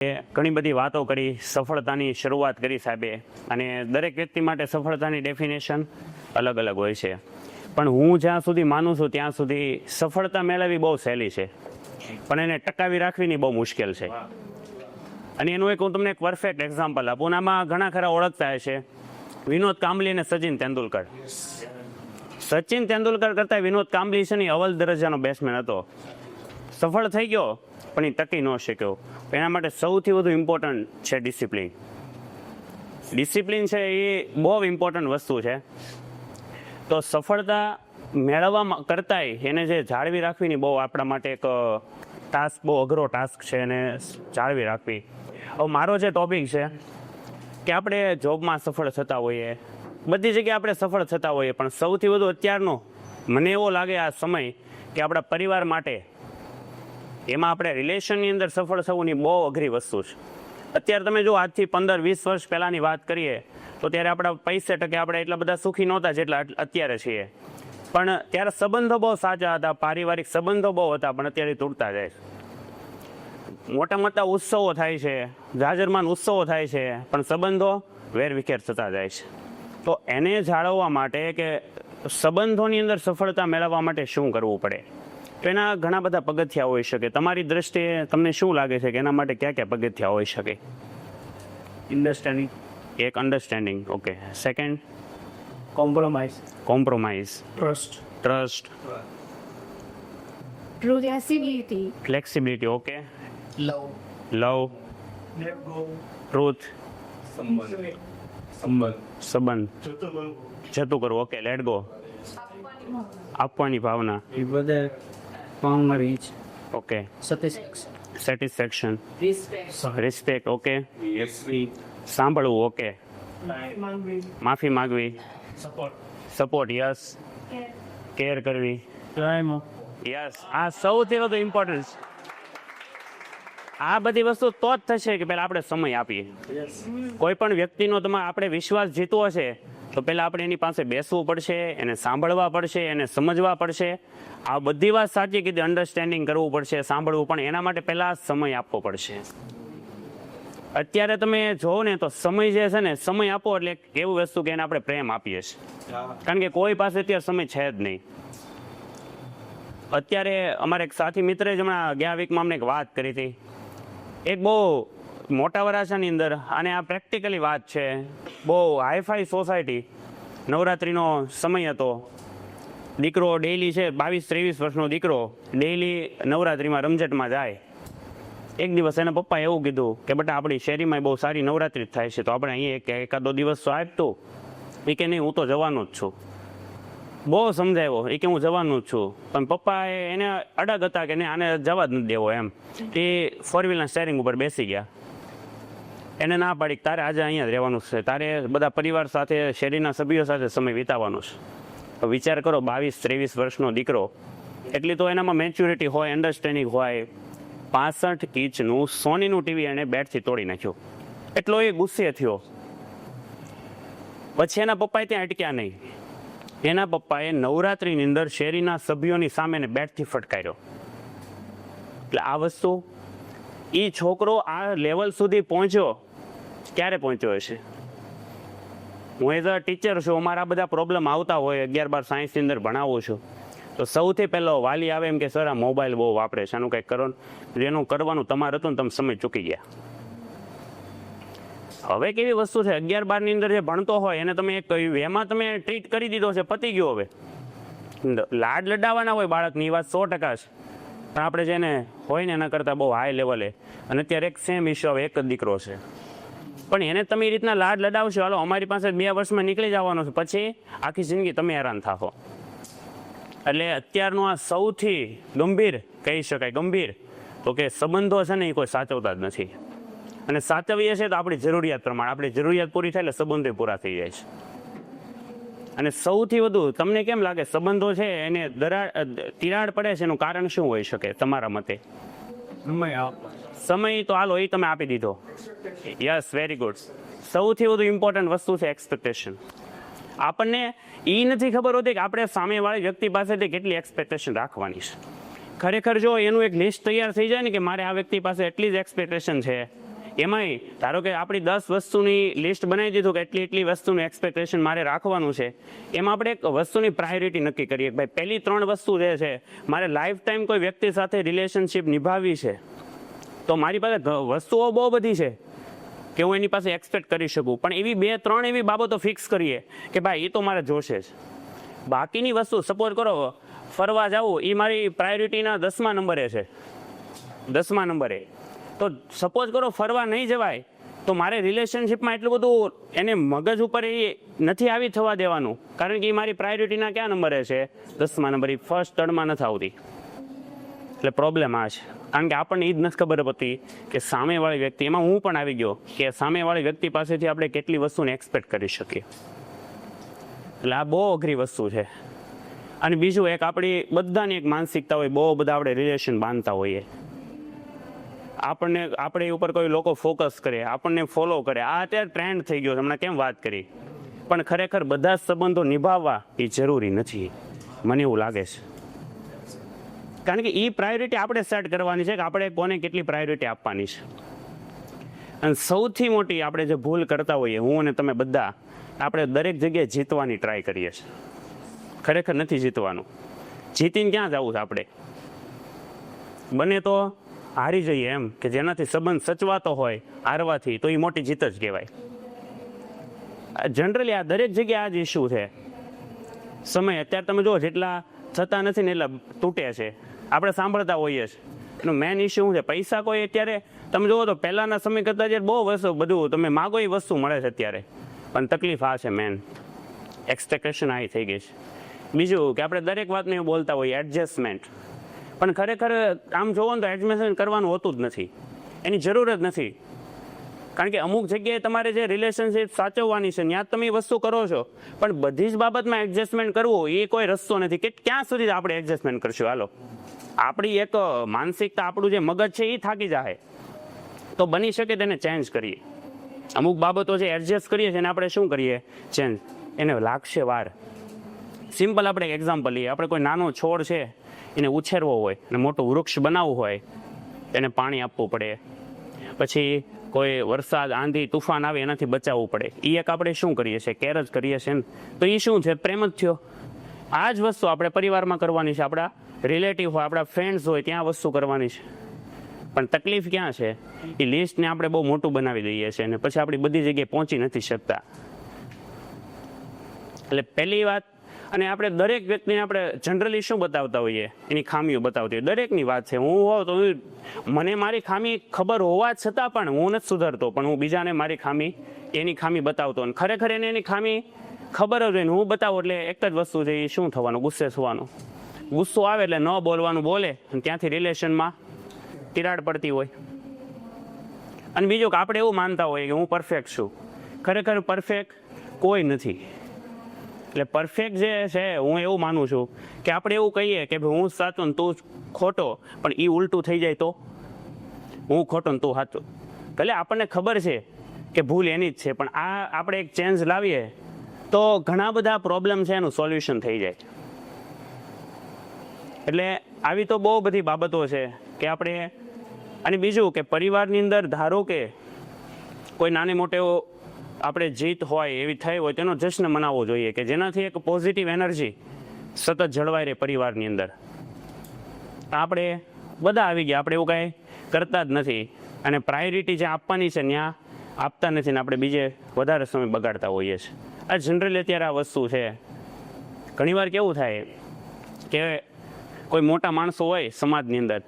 ઘણી બધી વાતો કરી, સફળતાની શરૂઆત કરી સાહેબે, અને દરેક વ્યક્તિ માટે સફળતાની ડેફિનેશન અલગ અલગ હોય છે. પણ હું જ્યાં સુધી માનું છું ત્યાં સુધી સફળતા મેળવવી બહુ સહેલી છે, પણ એને ટકાવી રાખવીની બહુ મુશ્કેલ છે. અને એનું હું તમને એક પરફેક્ટ એક્ઝામ્પલ આપું. આમાં ઘણા ખરા ઓળખતા છે, વિનોદ કાંબલી અને સચિન તેંડુલકર. સચિન તેંડુલકર કરતાં વિનોદ કાંબલી છે ને અવ્વલ દરજ્જાનો બેટ્સમેન હતો. સફળ થઈ ગયો પણ એ ટકી ન શક્યો. એના માટે સૌથી વધુ ઇમ્પોર્ટન્ટ છે ડિસિપ્લિન. ડિસિપ્લિન છે એ બહુ ઇમ્પોર્ટન્ટ વસ્તુ છે. તો સફળતા મેળવવા કરતાંય એને જે જાળવી રાખવીની બહુ આપણા માટે એક ટાસ્ક, બહુ અઘરો ટાસ્ક છે એને જાળવી રાખવી. હવે મારો જે ટોપિક છે કે આપણે જોબમાં સફળ થતા હોઈએ, બધી જગ્યાએ આપણે સફળ થતા હોઈએ, પણ સૌથી વધુ અત્યારનો મને એવો લાગે આ સમય કે આપણા પરિવાર માટે, એમાં આપણે રિલેશનની અંદર સફળ થવુંની બહુ અઘરી વસ્તુ છે. અત્યારે તમે જો આજથી 15-20 વર્ષ પહેલાંની વાત કરીએ તો ત્યારે આપણા પૈસે ટકે આપણે એટલા બધા સુખી નહોતા જેટલા અત્યારે છીએ. પણ ત્યારે સંબંધો બહુ સાચા હતા, પારિવારિક સંબંધો બહુ હતા, પણ અત્યારે તૂટતા જાય છે. મોટા મોટા ઉત્સવો થાય છે, જાજરમાન ઉત્સવો થાય છે, પણ સંબંધો વેરવિખેર થતા જાય છે. તો એને જાળવવા માટે કે સંબંધોની અંદર સફળતા મેળવવા માટે શું કરવું પડે, તો એના ઘણા બધા પગથિયા હોઈ શકે. તમારી દ્રષ્ટિએ તમને શું લાગે છે કે એના માટે કયા કયા પગથિયા હોઈ શકે? અન્ડરસ્ટેન્ડિંગ, એક understanding, okay. Second, compromise, trust, flexibility, okay. Love, truth, સંબંધ, જતું કરવું, ઓકે. લેટ ગો, આપવાની ભાવના, ઓકે. Satisfaction, respect, okay. સાંભળવું, ઓકે. માફી માંગવી, સપોર્ટ, યસ. કેર કરવી, યસ. આ સૌથી વધુ ઇમ્પોર્ટન્ટ. આ બધી વસ્તુ તો જ થશે કે પહેલાં આપણે સમય આપીએ. કોઈ પણ વ્યક્તિનો આપણે વિશ્વાસ જીતવો છે તો પહેલાં આપણે એની પાસે બેસવું પડશે, એને સાંભળવા પડશે, એને સમજવા પડશે. આ બધી વાત સાચી કીધી, અન્ડરસ્ટેન્ડિંગ કરવું પડશે, સાંભળવું, પણ એના માટે પહેલાં સમય આપવો પડશે. અત્યારે તમે જોવો ને તો સમય જે છે ને, સમય આપો એટલે એવું વસ્તુ કે એને આપણે પ્રેમ આપીએ છીએ, કારણ કે કોઈ પાસે અત્યારે સમય છે જ નહીં. અત્યારે અમારે એક સાથી મિત્રે જ હમણાં ગયા વીકમાં અમને એક વાત કરી હતી. એક બહુ મોટા વરાછાની અંદર, અને આ પ્રેક્ટિકલી વાત છે, બહુ હાઈફાઈ સોસાયટી, નવરાત્રિનો સમય હતો. દીકરો ડેઈલી છે, 22-23 વર્ષનો દીકરો ડેઈલી નવરાત્રિમાં રમઝટમાં જાય. એક દિવસ એના પપ્પાએ એવું કીધું કે બેટા આપણી શેરીમાં બહુ સારી નવરાત્રિ થાય છે, તો આપણે અહીંયા એકાદો દિવસ તો આપતું. એ કે નહીં, હું તો જવાનું જ છું. બહુ સમજાવ્યો, એ કે હું જવાનું જ છું, પણ પપ્પાએ એને અડગ હતા કે નહીં, આને જવા જ નથી દેવો એમ. એ 4 વ્હીલના સ્ટેરિંગ ઉપર બેસી ગયા. એને ના પાડી કે તારે આજે અહીંયા જ રહેવાનું છે, તારે બધા પરિવાર સાથે, શેરીના સભ્યો સાથે સમય વિતાવવાનો છે. તો વિચાર કરો, 22-23 વર્ષનો દીકરો, એટલી તો એનામાં મેચ્યોરિટી હોય, અન્ડરસ્ટેન્ડિંગ હોય. 65 ઇંચનું સોનીનું ટીવી એને બેટથી તોડી નાખ્યું. એટલો એ ગુસ્સે થયો. પછી એના પપ્પાએ ત્યાં અટક્યા નહીં. એના પપ્પાએ નવરાત્રિની અંદર શેરીના સભ્યોની સામે બેટથી ફટકાર્યો. એટલે આ વસ્તુ, એ છોકરો આ લેવલ સુધી પહોંચ્યો ક્યારે પહોંચ્યો હશે? હું એઝ અ ટીચર છું, અમારા બધા પ્રોબ્લેમ આવતા હોય, 11-12 સાયન્સની અંદર ભણાવું છું, તો સૌથી પહેલો વાલી આવે એમ કે સર આ મોબાઈલ બહુ વાપરે છે, આનું કંઈક કરો. જેનું કરવાનું તમારે હતું ને તમે સમય ચૂકી ગયા. હવે કેવી વસ્તુ છે, 11-12ની અંદર જે ભણતો હોય એને તમે એક એમાં તમે ટ્રીટ કરી દીધો છે, પતી ગયો. હવે લાડ લડાવવાના હોય બાળકની, એ વાત 100% છે, પણ આપણે જેને હોય ને એના કરતાં બહુ હાઈ લેવલે. અને અત્યારે એક સેમ ઇસ્યુ, હવે એક જ દીકરો છે, પણ એને તમે એ રીતના લાડ લડાવશો, હાલો અમારી પાસે 2 વર્ષમાં નીકળી જવાનો છે, પછી આખી જિંદગી તમે હેરાન થાશો. એટલે અત્યારનું આ સૌથી ગંભીર કહી શકાય, ગંભીર તો કે સંબંધો છે ને એ કોઈ સાચવતા જ નથી. અને સાચવીએ છે તો આપણી જરૂરિયાત પ્રમાણે, આપણી જરૂરિયાત પૂરી થાય એટલે સંબંધો પૂરા થઈ જાય છે. અને સૌથી વધુ તમને કેમ લાગે સંબંધો છે એને તિરાડ પડે છે, એનું કારણ શું હોઈ શકે તમારા મતે? સમય તો હાલો એ તમે આપી દીધો, યસ, વેરી ગુડ. સૌથી વધુ ઇમ્પોર્ટન્ટ વસ્તુ છે એક્સપેક્ટેશન. આપણને એ નથી ખબર હોતી કે આપણે સામેવાળી વ્યક્તિ પાસેથી કેટલી એક્સપેક્ટેશન રાખવાની છે. ખરેખર જો એનું એક લિસ્ટ તૈયાર થઈ જાય ને કે મારે આ વ્યક્તિ પાસે એટલી જ એક્સપેક્ટેશન છે, એમાંય ધારો કે આપણી 10 વસ્તુની લિસ્ટ બનાવી દીધું કે એટલી વસ્તુનું એક્સપેક્ટેશન મારે રાખવાનું છે, એમાં આપણે એક વસ્તુની પ્રાયોરિટી નક્કી કરીએ કે ભાઈ પહેલી 3 વસ્તુ જે છે મારે લાઈફ ટાઈમ કોઈ વ્યક્તિ સાથે રિલેશનશિપ નિભાવવી છે, તો મારી પાસે વસ્તુઓ બહુ બધી છે કે હું એની પાસે એક્સપેક્ટ કરી શકું, પણ એવી 2-3 એવી બાબતો ફિક્સ કરીએ કે ભાઈ એ તો મારે જોશે જ. બાકીની વસ્તુ સપોઝ કરો ફરવા જવું એ મારી પ્રાયોરિટીના 10મા નંબરે છે, 10મા નંબરે, તો સપોઝ કરો ફરવા નહીં જવાય તો મારે રિલેશનશિપમાં એટલું બધું એને મગજ ઉપર એ નથી આવી થવા દેવાનું, કારણ કે એ મારી પ્રાયોરિટીના કયા નંબરે છે, 10મા નંબરે, ફર્સ્ટ થર્ડમાં નથી આવતી. એટલે પ્રોબ્લેમ આ છે, કારણ કે આપણને એ જ નથી ખબર પડતી કે સામેવાળી વ્યક્તિ, એમાં હું પણ આવી ગયો કે સામેવાળી વ્યક્તિ પાસેથી આપણે કેટલી વસ્તુને એક્સપેક્ટ કરી શકીએ. એટલે આ બહુ અઘરી વસ્તુ છે. અને બીજું એક આપણી બધાની એક માનસિકતા હોય, બહુ બધા આપણે રિલેશન બાંધતા હોઈએ, આપણે ઉપર કોઈ લોકો ફોકસ કરે, આપણને ફોલો કરે, આ અત્યારે ટ્રેન્ડ થઈ ગયો છે, હમણાં કેમ વાત કરી, પણ ખરેખર બધા જ સંબંધો નિભાવવા એ જરૂરી નથી, મને એવું લાગે છે. કારણ કે એ પ્રાયોરિટી આપણે સેટ કરવાની છે કે આપણે કોને કેટલી પ્રાયોરિટી આપવાની છે. અને સૌથી મોટી આપણે જે ભૂલ કરતા હોઈએ, હું અને તમે બધા, આપણે દરેક જગ્યાએ જીતવાની ટ્રાય કરીએ છીએ. ખરેખર નથી જીતવાનું. જીતીને ક્યાં જવું છે આપણે? બને તો હારી જઈએ એમ, કે જેનાથી સંબંધ સચવાતો હોય હારવાથી, તો એ મોટી જીત જ કહેવાય. જનરલી આ દરેક જગ્યાએ આ જ ઇસ્યુ છે. સમય અત્યારે તમે જુઓ જેટલા થતા નથી ને એટલા તૂટે છે, આપણે સાંભળતા હોઈએ છીએ. એનો મેન ઇસ્યુ શું છે? પૈસા કોઈ અત્યારે તમે જુઓ તો પહેલાના સમય કરતાં જ્યારે બહુ વસ્તુ બધું તમે માગો એ વસ્તુ મળે છે અત્યારે, પણ તકલીફ આ છે મેન, એક્સપેક્ટેશન આ થઈ ગઈ છે. બીજું કે આપણે દરેક વાતને એવું બોલતા હોઈએ એડજસ્ટમેન્ટ, પણ ખરેખર આમ જોવો ને તો એડજસ્ટમેન્ટ કરવાનું હોતું જ નથી, એની જરૂર જ નથી. કારણ કે અમુક જગ્યાએ તમારે જે રિલેશનશિપ સાચવવાની છે ત્યાં તમે એ વસ્તુ કરો છો, પણ બધી જ બાબતમાં એડજસ્ટમેન્ટ કરવું એ કોઈ રસ્તો નથી. કે ક્યાં સુધી આપણે એડજસ્ટમેન્ટ કરશું? હાલો, આપણી એક માનસિકતા, આપણું જે મગજ છે એ થાકી જાય, તો બની શકે તેને ચેન્જ કરીએ. અમુક બાબતો જે એડજસ્ટ કરીએ છીએ એને આપણે શું કરીએ? ચેન્જ. એને લાગશે વાર. સિમ્પલ આપણે એક એક્ઝામ્પલ લઈએ. આપણે કોઈ નાનો છોડ છે એને ઉછેરવો હોય અને મોટું વૃક્ષ બનાવવું હોય, એને પાણી આપવું પડે, પછી કોઈ વરસાદ, આંધી, તુફાન આવે એનાથી બચાવવું પડે. એ એક આપણે શું કરીએ છીએ? કેર જ કરીએ છીએ ને. તો એ શું છે? પ્રેમ જ થયો. આ જ વસ્તુ આપણે પરિવારમાં કરવાની છે, આપણા રિલેટિવ હોય, આપણા ફ્રેન્ડ્સ હોય ત્યાં વસ્તુ કરવાની છે. પણ તકલીફ ક્યાં છે? એ લિસ્ટને આપણે બહુ મોટું બનાવી દઈએ છીએ અને પછી આપણી બધી જગ્યાએ પહોંચી નથી શકતા. એટલે પહેલી વાત, અને આપણે દરેક વ્યક્તિને આપણે જનરલી શું બતાવતા હોઈએ? એની ખામીઓ બતાવતી હોય. દરેકની વાત છે. હું હોઉં તો મને મારી ખામી ખબર હોવા છતાં પણ હું નથી સુધરતો, પણ હું બીજાને મારી ખામી, એની ખામી બતાવતો. અને ખરેખર એને એની ખામી ખબર જ હોય ને હું બતાવું એટલે એક જ વસ્તુ છે, એ શું થવાનું? ગુસ્સે થવાનું. ગુસ્સો આવે એટલે ન બોલવાનું બોલે, અને ત્યાંથી રિલેશનમાં તિરાડ પડતી હોય. અને બીજું કે આપણે એવું માનતા હોઈએ કે હું પરફેક્ટ છું. ખરેખર પરફેક્ટ કોઈ નથી. એટલે પરફેક્ટ જે છે, હું એવું માનું છું કે આપણે એવું કહીએ કે ભાઈ હું સાચો ને તું ખોટો, પણ એ ઉલટું થઈ જાય તો હું ખોટો ને તું સાચો. ભલે આપણને ખબર છે કે ભૂલ એની જ છે, પણ આ આપણે એક ચેન્જ લાવીએ તો ઘણા બધા પ્રોબ્લેમ છે એનું સોલ્યુશન થઈ જાય. એટલે આવી તો બહુ બધી બાબતો છે કે આપણે. અને બીજું કે પરિવારની અંદર ધારો કે કોઈ નાની મોટી આપણે જીત હોય એવી થઈ હોય, તેનો જશ્ન મનાવવો જોઈએ કે જેનાથી એક પોઝિટિવ એનર્જી સતત જળવાઈ રહે પરિવારની અંદર. આપણે બધા આવી ગયા, આપણે એવું કાંઈ કરતા જ નથી, અને પ્રાયોરિટી જે આપવાની છે ત્યાં આપતા નથી, ને આપણે બીજે વધારે સમય બગાડતા હોઈએ છીએ. આ જનરલી અત્યારે આ વસ્તુ છે. ઘણીવાર કેવું થાય કે કોઈ મોટા માણસો હોય સમાજની અંદર,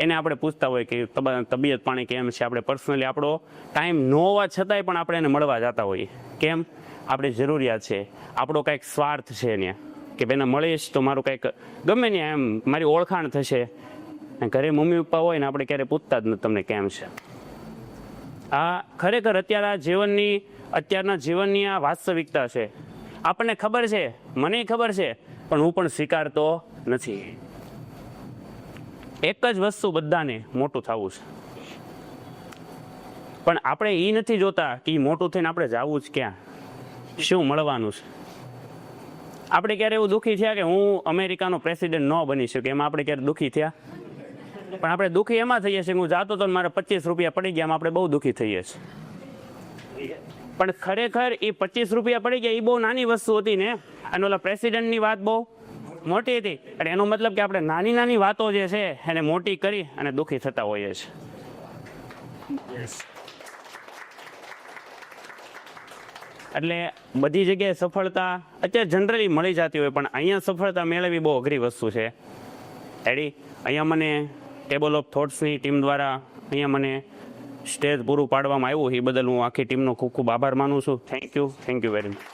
એને આપણે પૂછતા હોય કે તબિયત પાણી કેમ છે. આપણે પર્સનલી આપણો ટાઈમ ન હોવા છતાંય પણ આપણે એને મળવા જતા હોઈએ. કેમ? આપણે જરૂરિયાત છે, આપણો કાંઈક સ્વાર્થ છે ત્યાં, કે ભાઈને મળીશ તો મારું કાંઈક ગમે ને એમ મારી ઓળખાણ થશે. ઘરે મમ્મી પપ્પા હોય ને આપણે ક્યારે પૂછતા જ નથી તમને કેમ છે. આ ખરેખર અત્યારના જીવનની આ વાસ્તવિકતા છે. આપણને ખબર છે, મને ખબર છે, પણ હું પણ સ્વીકારતો નથી. એક જ વસ્તુ બધાને મોટું થવું છે, પણ આપણે એ નથી જોતા કે એ મોટું થઈને આપણે જવું જ ક્યાં, શું મળવાનું છે. આપણે ક્યારે એવું દુઃખી થયા કે હું અમેરિકાનો પ્રેસિડેન્ટ ન બની શક્યો? એમાં આપણે ક્યારે દુઃખી થયા? પણ આપણે દુઃખી એમાં થઈએ છીએ કે હું જાતો તો ને મારે 25 રૂપિયા પડી ગયા, એમાં આપણે બહુ દુઃખી થઈએ છીએ. પણ ખરેખર એ 25 રૂપિયા પડી ગયા એ બહુ નાની વસ્તુ હતી ને, અને ઓલા પ્રેસિડેન્ટની વાત બહુ મોટી હતી. એટલે એનો મતલબ કે આપણે નાની નાની વાતો જે છે એને મોટી કરી અને દુઃખી થતા હોઈએ છીએ. એટલે બધી જગ્યાએ સફળતા અત્યારે જનરલી મળી જતી હોય, પણ અહીંયા સફળતા મેળવવી બહુ અઘરી વસ્તુ છે. એડી અહીંયા મને ટેબલ ઓફ થોટ્સની ટીમ દ્વારા અહીંયા મને સ્ટેજ પૂરું પાડવામાં આવ્યું, એ બદલ હું આખી ટીમનો ખૂબ ખૂબ આભાર માનું છું. Thank you very much.